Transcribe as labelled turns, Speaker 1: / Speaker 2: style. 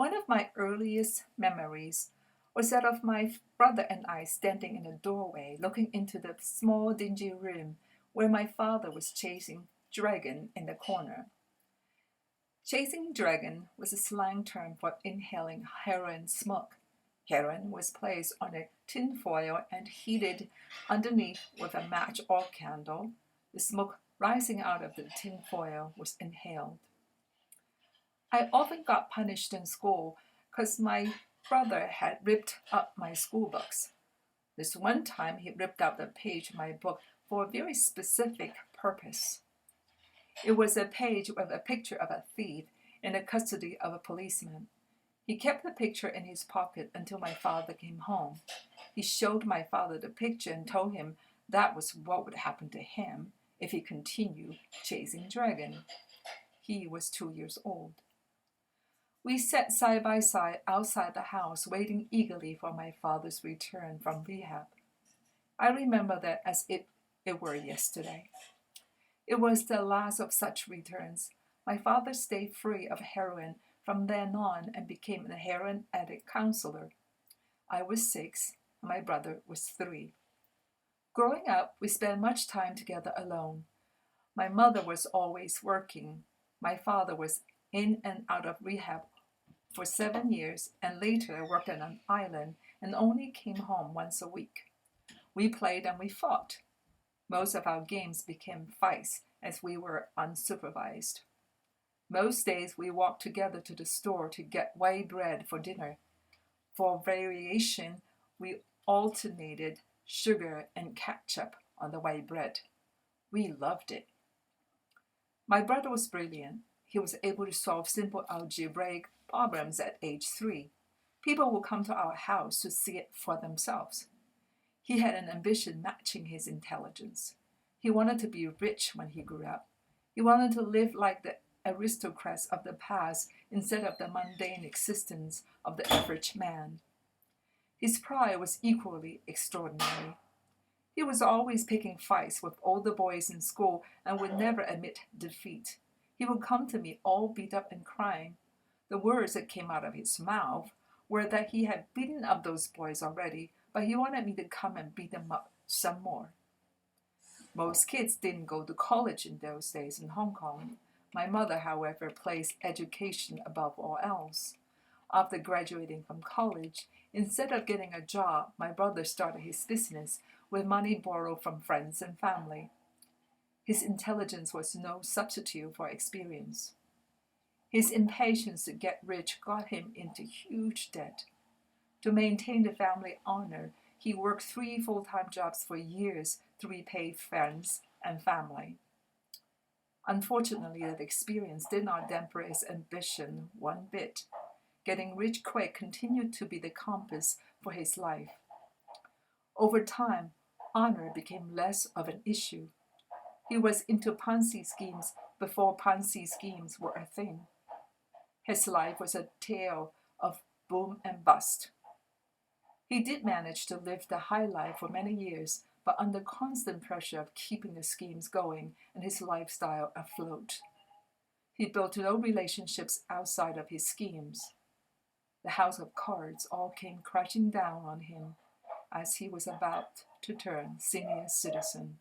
Speaker 1: One of my earliest memories was that of my brother and I standing in a doorway looking into the small dingy room where my father was chasing dragon in the corner. Chasing dragon was a slang term for inhaling heroin smoke. Heroin was placed on a tin foil and heated underneath with a match or candle. The smoke rising out of the tin foil was inhaled. I often got punished in school because my brother had ripped up my school books. This one time he ripped out a page of my book for a very specific purpose. It was a page with a picture of a thief in the custody of a policeman. He kept the picture in his pocket until my father came home. He showed my father the picture and told him that was what would happen to him if he continued chasing dragon. He was 2 years old. We sat side by side outside the house, waiting eagerly for my father's return from rehab. I remember that as if it were yesterday. It was the last of such returns. My father stayed free of heroin from then on and became a heroin addict counselor. I was 6, and my brother was 3. Growing up, we spent much time together alone. My mother was always working. My father was in and out of rehab for 7 years and later worked on an island and only came home once a week. We played and we fought. Most of our games became fights as we were unsupervised. Most days we walked together to the store to get white bread for dinner. For variation, we alternated sugar and ketchup on the white bread. We loved it. My brother was brilliant. He was able to solve simple algebraic problems at age 3. People would come to our house to see it for themselves. He had an ambition matching his intelligence. He wanted to be rich when he grew up. He wanted to live like the aristocrats of the past instead of the mundane existence of the average man. His pride was equally extraordinary. He was always picking fights with older boys in school and would never admit defeat. He would come to me all beat up and crying. The words that came out of his mouth were that he had beaten up those boys already, but he wanted me to come and beat them up some more. Most kids didn't go to college in those days in Hong Kong. My mother, however, placed education above all else. After graduating from college, instead of getting a job, my brother started his business with money borrowed from friends and family. His intelligence was no substitute for experience. His impatience to get rich got him into huge debt. To maintain the family honor, he worked 3 full-time jobs for years to repay friends and family. Unfortunately, that experience did not dampen his ambition one bit. Getting rich quick continued to be the compass for his life. Over time, honor became less of an issue. He was into Ponzi schemes before Ponzi schemes were a thing. His life was a tale of boom and bust. He did manage to live the high life for many years, but under constant pressure of keeping the schemes going and his lifestyle afloat. He built no relationships outside of his schemes. The house of cards all came crashing down on him as he was about to turn senior citizen.